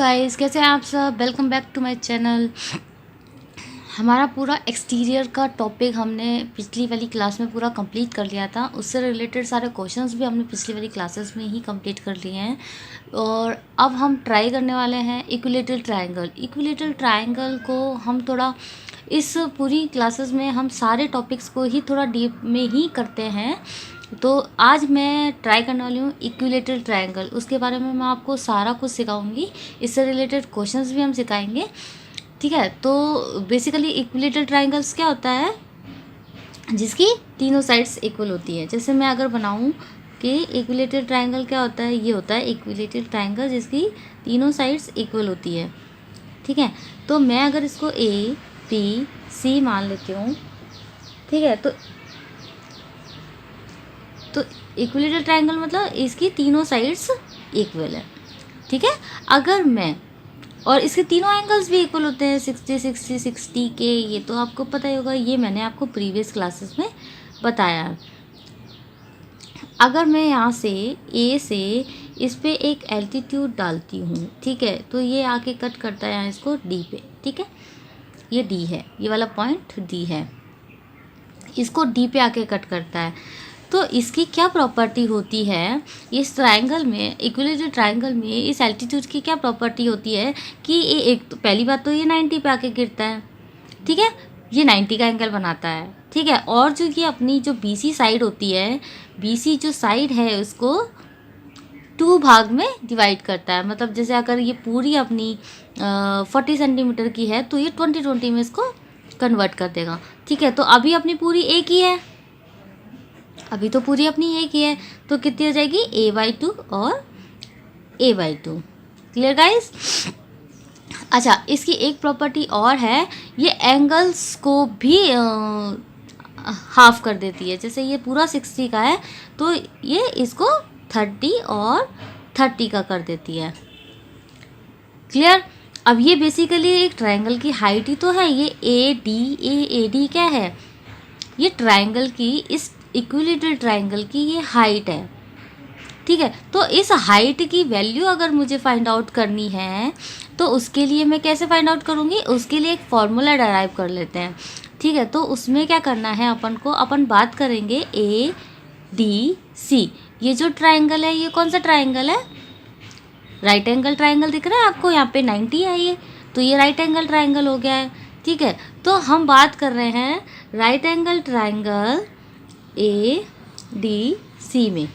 Guys, कैसे हैं आप सब। Welcome back to my channel. हमारा पूरा एक्सटीरियर का टॉपिक हमने पिछली वाली क्लास में पूरा कंप्लीट कर लिया था। उससे रिलेटेड सारे क्वेश्चंस भी हमने पिछली वाली क्लासेस में ही कंप्लीट कर लिए हैं। और अब हम ट्राई करने वाले हैं इक्विलेटरल ट्रायंगल। इक्विलेटरल ट्रायंगल को हम थोड़ा इस पूरी क्लासेस में हम सारे टॉपिक्स को ही थोड़ा डीप में ही करते हैं। तो आज मैं ट्राई करने वाली हूँ इक्विलेटरल ट्रायंगल। उसके बारे में मैं आपको सारा कुछ सिखाऊंगी। इससे रिलेटेड क्वेश्चंस भी हम सिखाएंगे, ठीक है। तो बेसिकली इक्विलेटरल ट्रायंगल्स क्या होता है, जिसकी तीनों साइड्स इक्वल होती है। जैसे मैं अगर बनाऊँ कि इक्विलेटरल ट्रायंगल क्या होता है, ये होता है इक्विलेटरल ट्रायंगल जिसकी तीनों साइड्स इक्वल होती है, ठीक है। तो मैं अगर इसको ए बी सी मान लेती हूँ, ठीक है। तो इक्विलेटरल ट्रायंगल मतलब इसकी तीनों साइड्स इक्वल है, ठीक है। अगर मैं और इसके तीनों एंगल्स भी इक्वल होते हैं 60 60 60 के, ये तो आपको पता ही होगा, ये मैंने आपको प्रीवियस क्लासेस में बताया है। अगर मैं यहाँ से ए से इस पे एक एल्टीट्यूड डालती हूँ, ठीक है, तो ये आके कट करता है यहाँ इसको डी पे, ठीक है। ये डी है, ये वाला पॉइंट डी है, इसको डी पे आके कट करता है। तो इसकी क्या प्रॉपर्टी होती है इस ट्रायंगल में, इक्विलेटरल ट्रायंगल में इस एल्टीट्यूड की क्या प्रॉपर्टी होती है कि ये एक तो पहली बात तो ये 90 पे आके गिरता है, ठीक है। ये 90 का एंगल बनाता है, ठीक है। और जो ये अपनी जो बीसी साइड होती है, बीसी जो साइड है उसको 2 भाग में डिवाइड करता है। मतलब जैसे अगर ये पूरी अपनी 40 सेंटीमीटर की है तो ये 20 में इसको कन्वर्ट कर देगा, ठीक है। तो अभी अपनी पूरी एक ही है, अभी तो पूरी अपनी एक ही है, तो कितनी हो जाएगी a/2 और a/2। Clear guys. अच्छा, इसकी एक प्रॉपर्टी और है, ये एंगल्स को भी हाफ कर देती है। जैसे ये पूरा 60 का है तो ये इसको 30 और 30 का कर देती है। क्लियर। अब ये बेसिकली एक ट्रायंगल की हाइट ही तो है। ये ए डी क्या है, ये ट्रायंगल की, इस इक्विलेटरल ट्रायंगल की ये हाइट है, ठीक है। तो इस हाइट की वैल्यू अगर मुझे फाइंड आउट करनी है तो उसके लिए मैं कैसे फाइंड आउट करूँगी, उसके लिए एक फॉर्मूला डराइव कर लेते हैं, ठीक है। तो उसमें क्या करना है अपन बात करेंगे ए डी सी। ये जो ट्रायंगल है ये कौन सा ट्रायंगल है, राइट एंगल ट्रायंगल दिख रहा है आपको, यहाँ पे 90 है ये, तो ये राइट एंगल ट्रायंगल हो गया है, ठीक है। तो हम बात कर रहे हैं right angle triangle A D C में,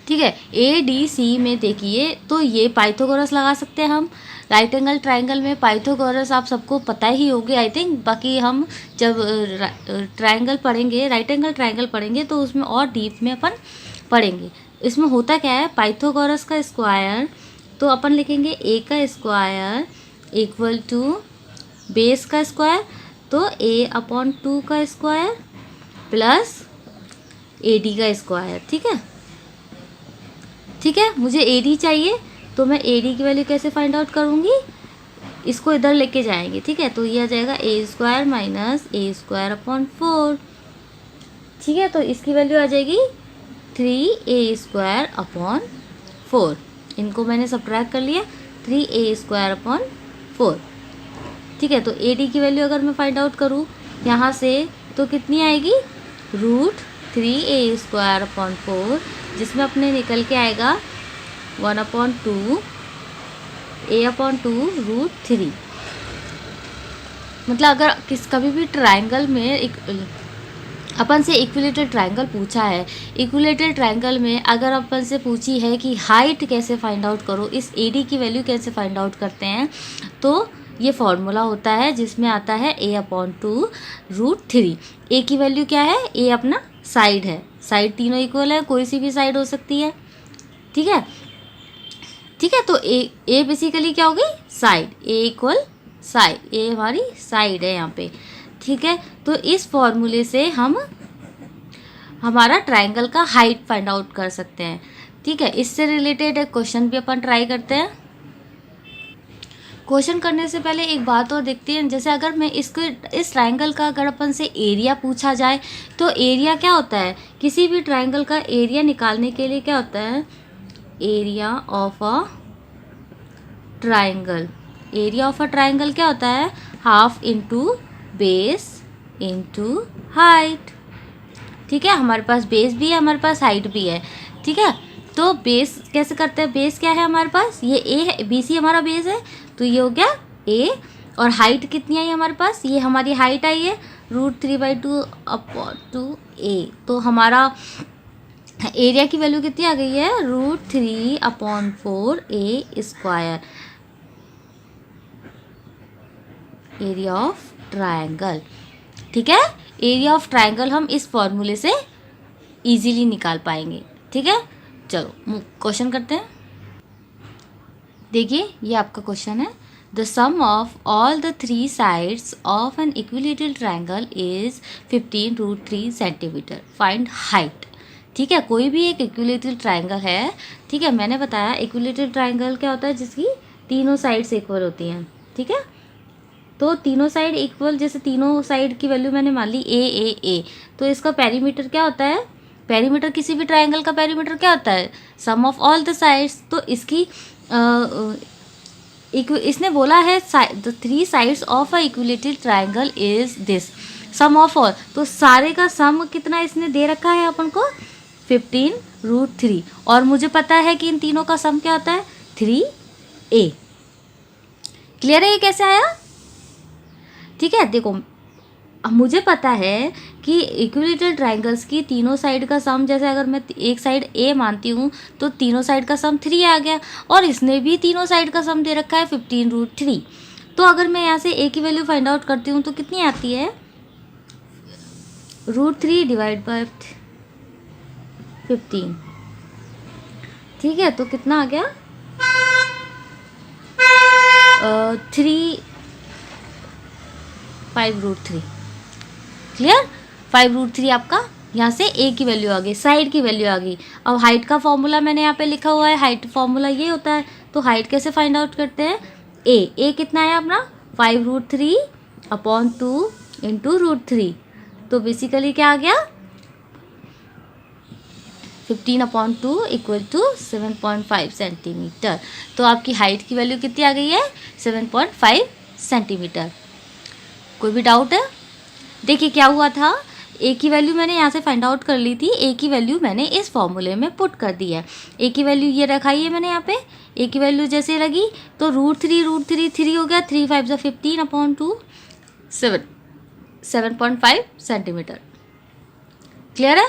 ठीक है। ए डी सी में देखिए, तो ये पाइथागोरस लगा सकते हैं हम। राइट एंगल ट्रायंगल में पाइथागोरस आप सबको पता ही होगी आई थिंक। बाकी हम जब ट्रायंगल पढ़ेंगे, राइट एंगल ट्रायंगल पढ़ेंगे तो उसमें और डीप में अपन पढ़ेंगे। इसमें होता क्या है, पाइथागोरस का स्क्वायर, तो अपन लिखेंगे ए का स्क्वायर इक्वल टू बेस का स्क्वायर, तो a/2 का स्क्वायर प्लस AD का स्क्वायर, ठीक है, ठीक है। मुझे AD चाहिए तो मैं AD की वैल्यू कैसे फाइंड आउट करूँगी, इसको इधर लेके जाएंगे, ठीक है। तो ये आ जाएगा a² माइनस a²/4, ठीक है। तो इसकी वैल्यू आ जाएगी 3a²/4। इनको मैंने सब्ट्रैक्ट कर लिया, 3a²/4, ठीक है। तो AD की वैल्यू अगर मैं फाइंड आउट करूँ यहाँ से तो कितनी आएगी, √3a²/4, जिसमें अपने निकल के आएगा 1/2 a/2 √3। मतलब अगर कभी भी ट्रायंगल में एक अपन से इक्विलेटरल ट्रायंगल पूछा है, इक्विलेटरल ट्रायंगल में अगर अपन से पूछी है कि हाइट कैसे फाइंड आउट करो, इस AD की वैल्यू कैसे फाइंड आउट करते हैं, तो ये फॉर्मूला होता है जिसमें आता है a/2 √3। ए की वैल्यू क्या है, ए अपना साइड है, साइड तीनों इक्वल है, कोई सी भी साइड हो सकती है, ठीक है, ठीक है। तो ए बेसिकली क्या होगी, साइड, ए इक्वल साइड, ए हमारी साइड है यहाँ पे, ठीक है। तो इस फॉर्मूले से हम हमारा ट्रायंगल का हाइट फाइंड आउट कर सकते हैं, ठीक है। इससे रिलेटेड एक क्वेश्चन भी अपन ट्राई करते हैं। क्वेश्चन करने से पहले एक बात और देखते हैं, जैसे अगर मैं इस ट्रायंगल का अगर अपन से एरिया पूछा जाए तो एरिया क्या होता है, किसी भी ट्रायंगल का एरिया निकालने के लिए क्या होता है, area of a triangle, area of a triangle क्या होता है, half into base into height. ठीक है, हमारे पास बेस भी है, हमारे पास हाइट भी है। ठीक है, तो बेस कैसे करते हैं, बेस क्या है हमारे पास, ये ए है, बी सी हमारा बेस है, तो ये हो गया ए। और हाइट कितनी आई हमारे पास, ये हमारी हाइट आई है √3/2 अपॉन 2a। तो हमारा एरिया की वैल्यू कितनी आ गई है, √3/4a², एरिया ऑफ ट्रायंगल। ठीक है, एरिया ऑफ ट्रायंगल हम इस फॉर्मूले से इजीली निकाल पाएंगे। ठीक है, चलो क्वेश्चन करते हैं। देखिए ये आपका क्वेश्चन है, the sum of all the 3 sides of an equilateral triangle is 15√3 centimetre, find height. ठीक है, कोई भी एक इक्विलेटरल ट्रायंगल है। ठीक है, मैंने बताया इक्विलेटरल ट्रायंगल क्या होता है, जिसकी तीनों साइड्स इक्वल होती हैं। ठीक है, तो तीनों साइड इक्वल, जैसे तीनों साइड की वैल्यू मैंने मान ली ए, तो इसका पेरीमीटर क्या होता है, पेरीमीटर किसी भी ट्रायंगल का पेरीमीटर क्या होता है, sum of all the sides. तो इसकी इसने बोला है the 3 sides of a equilateral triangle is this, sum of all, तो सारे का सम कितना इसने दे रखा है अपन को, 15√3। और मुझे पता है कि इन तीनों का सम क्या होता है, 3a। क्लियर है ये कैसे आया। ठीक है, देखो अब मुझे पता है कि इक्विलेटरल ट्रायंगल्स की तीनों साइड का सम, जैसे अगर मैं एक साइड ए मानती हूँ तो तीनों साइड का सम 3 आ गया, और इसने भी तीनों साइड का सम दे रखा है 15√3। तो अगर मैं यहाँ से ए की वैल्यू फाइंड आउट करती हूँ तो कितनी आती है, √3/15। ठीक है, तो कितना आ गया, 5√3। क्लियर, 5√3 आपका यहाँ से ए की वैल्यू आ गई, साइड की वैल्यू आ गई। अब हाइट का फॉर्मूला मैंने यहाँ पे लिखा हुआ है, हाइट फॉर्मूला ये होता है। तो हाइट कैसे फाइंड आउट करते हैं, ए कितना है अपना 5√3/2 इंटू √3। तो बेसिकली क्या आ गया, 15/2 = 7.5 सेंटीमीटर। तो आपकी हाइट की वैल्यू कितनी आ गई है, 7.5 सेंटीमीटर। कोई भी डाउट है। देखिए क्या हुआ था, ए की वैल्यू मैंने यहाँ से फाइंड आउट कर ली थी, ए की वैल्यू मैंने इस फॉर्मूले में पुट कर दी है। ए की वैल्यू ये रखाई है मैंने यहाँ पे, ए की वैल्यू जैसे लगी तो √3 हो गया, 3 5 15/2 7.5 सेंटीमीटर। क्लियर है।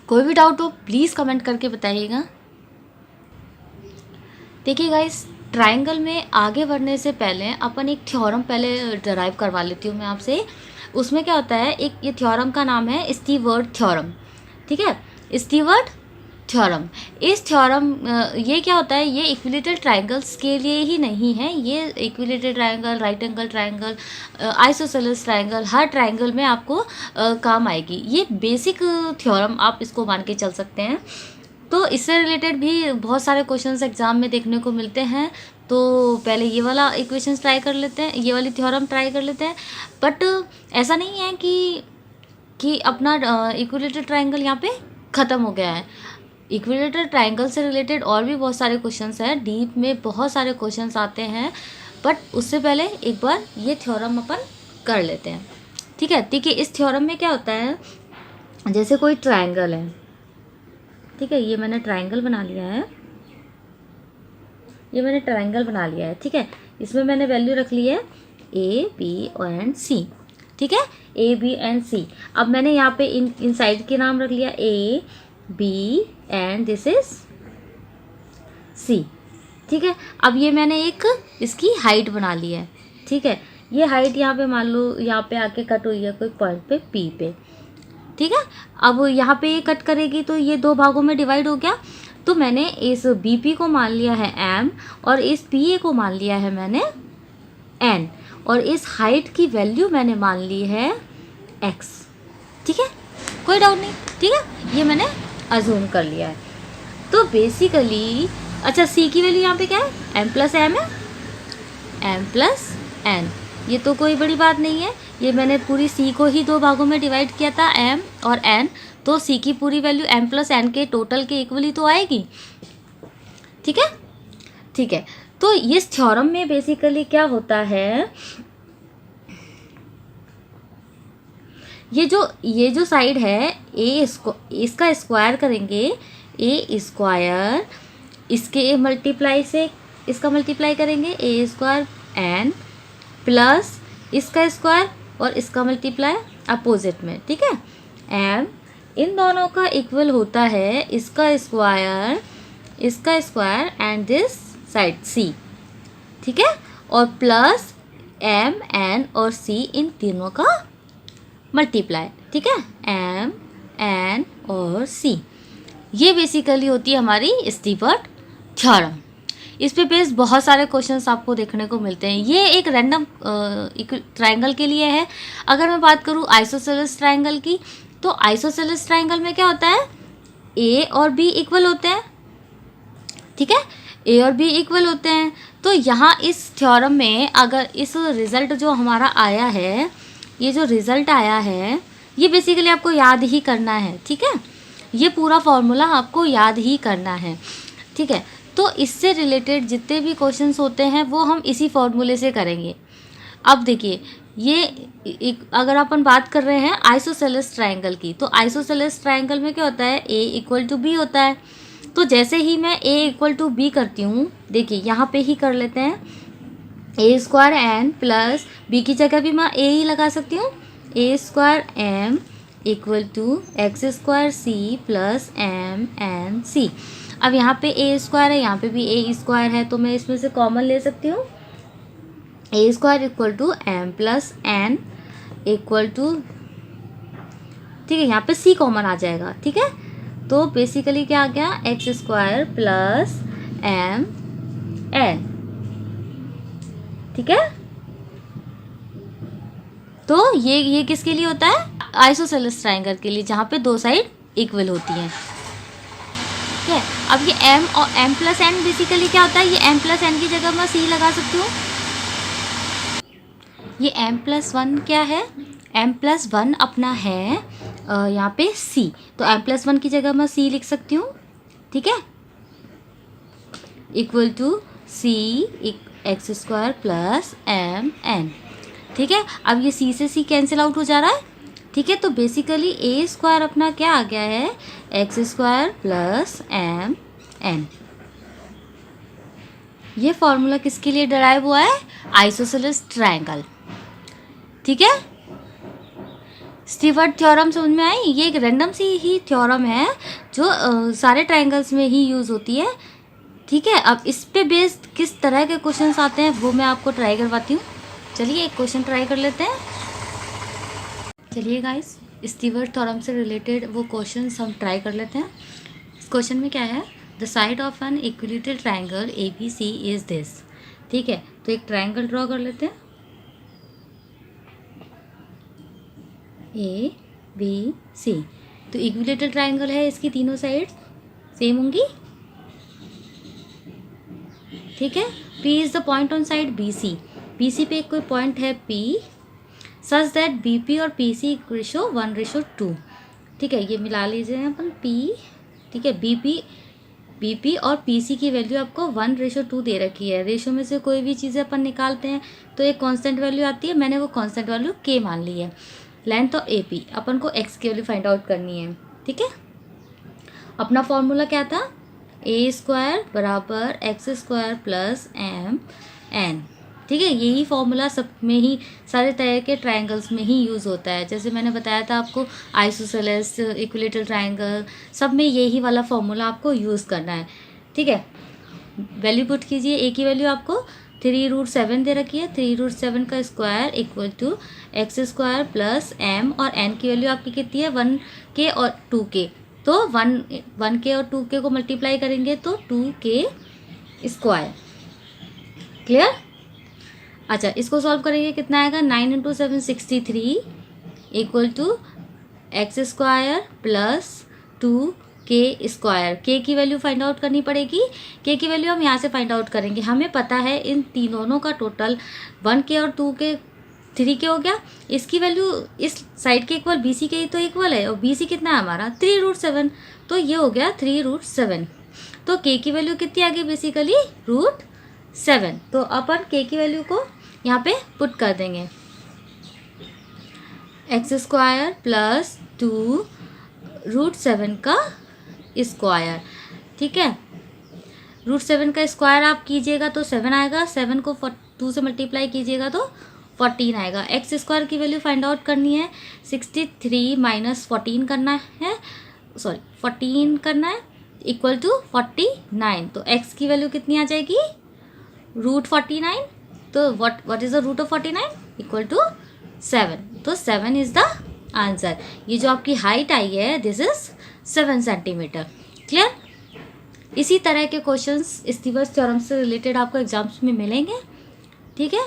कोई भी डाउट हो प्लीज़ कमेंट करके बताइएगा। देखिए गाइस, ट्रायंगल में आगे बढ़ने से पहले अपन एक थ्योरम पहले डराइव करवा लेती हूँ मैं आपसे। उसमें क्या होता है, एक ये थ्योरम का नाम है स्टीवर्ट थ्योरम। ठीक है, स्टीवर्ट थ्योरम। इस थ्योरम ये क्या होता है, ये इक्विलेटरल ट्रायंगल्स के लिए ही नहीं है, ये equilateral triangle, right angle triangle, isosceles triangle, हर ट्रायंगल में आपको काम आएगी। ये बेसिक थ्योरम आप इसको मान के चल सकते हैं। तो इससे रिलेटेड भी बहुत सारे क्वेश्चंस एग्जाम में देखने को मिलते हैं। तो पहले ये वाला इक्वेशंस ट्राई कर लेते हैं, ये वाली थ्योरम ट्राई कर लेते हैं। बट ऐसा नहीं है कि अपना इक्विलेटरल ट्रायंगल यहाँ पे ख़त्म हो गया है। इक्विलेटरल ट्रायंगल से रिलेटेड और भी बहुत सारे क्वेश्चंस हैं, डीप में बहुत सारे क्वेश्चंस आते हैं। बट उससे पहले एक बार ये थ्योरम अपन कर लेते हैं। ठीक है, देखिए इस थ्योरम में क्या होता है, जैसे कोई ट्रायंगल है। ठीक है, ये मैंने ट्रायंगल बना लिया है, ये मैंने ट्रायंगल बना लिया है। ठीक है, इसमें मैंने वैल्यू रख ली है ए, बी एंड सी। ठीक है, ए, बी एंड सी। अब मैंने यहाँ पे इन साइड के नाम रख लिया A, B and this is C. ठीक है, अब ये मैंने एक इसकी हाइट बना ली है। ठीक है, ये हाइट यहाँ पे मान लो यहाँ पे आके कट हुई है कोई पॉइंट पे पी पे। ठीक है, अब यहाँ पे ये कट करेगी तो ये 2 भागों में डिवाइड हो गया। तो मैंने इस बीपी को मान लिया है एम और इस पीए को मान लिया है मैंने एन, और इस हाइट की वैल्यू मैंने मान ली है एक्स। ठीक है, कोई डाउट नहीं। ठीक है, ये मैंने अज्यूम कर लिया है। तो बेसिकली अच्छा, सी की वैल्यू यहाँ पे क्या है, एम प्लस एम है, एम प्लस एन। ये तो कोई बड़ी बात नहीं है, ये मैंने पूरी सी को ही 2 भागों में डिवाइड किया था, एम और एन। तो सी की पूरी वैल्यू एम प्लस एन के टोटल के इक्वली तो आएगी। ठीक है, ठीक है। तो इस थ्योरम में बेसिकली क्या होता है, ये जो साइड है इसका स्क्वायर करेंगे, ए स्क्वायर इसके मल्टीप्लाई से इसका मल्टीप्लाई करेंगे, ए स्क्वायर एन प्लस इसका स्क्वायर और इसका मल्टीप्लाई अपोजिट में, ठीक है। एम इन दोनों का इक्वल होता है इसका स्क्वायर एंड दिस साइड सी, ठीक है, और प्लस एम एन और सी इन तीनों का मल्टीप्लाई, ठीक है, एम एन और सी। ये बेसिकली होती है हमारी स्टीवर्ट थ्योरम। इस पे बेस्ड बहुत सारे क्वेश्चंस आपको देखने को मिलते हैं। ये एक रैंडम ट्रायंगल के लिए है। अगर मैं बात करूँ आइसोसेलेस ट्रायंगल की, तो आइसोसेलेस ट्रायंगल में क्या होता है, ए और बी इक्वल होते हैं, ठीक है, ए और बी इक्वल होते हैं। तो यहाँ इस थ्योरम में अगर इस रिज़ल्ट जो हमारा आया है, ये जो रिज़ल्ट आया है, ये बेसिकली आपको याद ही करना है, ठीक है। ये पूरा फॉर्मूला आपको याद ही करना है, ठीक है। तो इससे रिलेटेड जितने भी क्वेश्चंस होते हैं वो हम इसी फॉर्मूले से करेंगे। अब देखिए, ये अगर अपन बात कर रहे हैं आइसोसेलेस ट्रायंगल की, तो आइसोसेलेस ट्रायंगल में क्या होता है, ए इक्वल टू बी होता है। तो जैसे ही मैं ए इक्वल टू बी करती हूँ, देखिए यहाँ पे ही कर लेते हैं, A square N plus B की जगह भी मैं ए ही लगा सकती हूँ, A square M equal to X square C plus M N C. अब यहाँ पे ए स्क्वायर है, यहाँ पे भी ए स्क्वायर है, तो मैं इसमें से कॉमन ले सकती हूँ, A square equal to M plus N equal to, ठीक है, यहाँ पे सी कॉमन आ जाएगा, ठीक है। तो बेसिकली क्या आ गया, X square plus M N, ठीक है। तो ये किसके लिए होता है, आइसोसेलेस ट्रायंगल के लिए, जहाँ पे दो साइड इक्वल होती हैं, ठीक है। अब ये m और m प्लस एन बेसिकली क्या होता है, ये m प्लस एन की जगह मैं c लगा सकती हूँ। ये m प्लस वन क्या है, m प्लस वन अपना है यहाँ पे c, तो m प्लस वन की जगह मैं c लिख सकती हूँ, ठीक है, equal to c X square plus M N, ठीक है। अब ये c से c कैंसिल आउट हो जा रहा है, ठीक है। तो बेसिकली ए स्क्वायर अपना क्या आ गया है, X square plus M N. ये फॉर्मूला किसके लिए डराइव हुआ है, आइसोसेलेस ट्रायंगल, ठीक है। स्टीवर्ट थ्योरम समझ में आई। ये एक रैंडम सी ही थ्योरम है जो सारे ट्रायंगल्स में ही यूज़ होती है, ठीक है। अब इस पे बेस्ड किस तरह के क्वेश्चंस आते हैं वो मैं आपको ट्राई करवाती हूँ। चलिए एक क्वेश्चन ट्राई कर लेते हैं। चलिए गाइस, स्टीवर्ट थ्योरम से रिलेटेड वो क्वेश्चंस हम ट्राई कर लेते हैं। इस क्वेश्चन में क्या है, the side of an equilateral triangle A B C is this, ठीक है। तो एक ट्रायंगल ड्रॉ कर लेते हैं, ए बी सी। तो इक्विलेटरल ट्रायंगल है, इसकी तीनों साइड सेम होंगी, ठीक है। P is the point on side B C, B C पे कोई पॉइंट है P, such that B P और पी सी रेशो 1:2, ठीक है। ये मिला लीजिए अपन पी, ठीक है, बी पी और पी सी की वैल्यू आपको 1:2 दे रखी है। रेशो में से कोई भी चीज़ें अपन निकालते हैं तो एक कांस्टेंट वैल्यू आती है, मैंने वो कांस्टेंट वैल्यू के मान ली है। लेंथ ऑफ ए पी, अपन को एक्स की वैल्यू फाइंड आउट करनी है, ठीक है। अपना फॉर्मूला क्या था, ए स्क्वायर बराबर X square plus M N, ठीक है। यही फॉर्मूला सब में ही, सारे तरह के ट्रायंगल्स में ही यूज़ होता है। जैसे मैंने बताया था आपको, आइसोसेलेस, इक्विलेटरल ट्रायंगल, सब में यही वाला फॉर्मूला आपको यूज़ करना है, ठीक है। वैल्यू पुट कीजिए, ए की वैल्यू आपको 3√7 दे रखी है, 3√7 का square equal to X square plus M, और एन की वैल्यू आपकी कितनी है 1k और 2k, तो 1k और 2k को मल्टीप्लाई करेंगे तो 2k स्क्वायर, क्लियर। अच्छा, इसको सॉल्व करेंगे, कितना आएगा, 9 × 7 63 equal to X square plus 2k square. K की वैल्यू फाइंड आउट करनी पड़ेगी, के की वैल्यू हम यहाँ से फाइंड आउट करेंगे। हमें पता है इन तीनों का टोटल 1k और 2k 3k हो गया। इसकी वैल्यू इस साइड के इक्वल बी सी के ही तो इक्वल है, और बी सी कितना है हमारा 3√7, तो ये हो गया 3√7। तो k की वैल्यू कितनी आ गई, बेसिकली 7। तो अपन के की वैल्यू को यहाँ पे पुट कर देंगे, x² प्लस 2 √7 का स्क्वायर। ठीक है, √7 का स्क्वायर आप कीजिएगा तो 7 आएगा, 7 को 2 से मल्टीप्लाई कीजिएगा तो 14 आएगा। x² की वैल्यू फाइंड आउट करनी है, 63 माइनस 14 करना है, सॉरी 14 करना है, इक्वल टू 49। तो x की वैल्यू कितनी आ जाएगी, √49। तो what is the root of 49, equal to 7। तो 7 इज द आंसर। ये जो आपकी हाइट आई है दिस इज 7 सेंटीमीटर। क्लियर। इसी तरह के क्वेश्चंस स्टीवर्स थ्योरम से रिलेटेड आपको एग्जाम्स में मिलेंगे। ठीक है,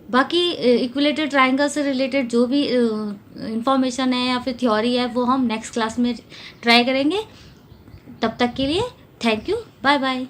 बाकी इक्विलेटरल ट्रायंगल से रिलेटेड जो भी इंफॉर्मेशन है या फिर थ्योरी है वो हम नेक्स्ट क्लास में ट्राई करेंगे। तब तक के लिए थैंक यू, बाय बाय।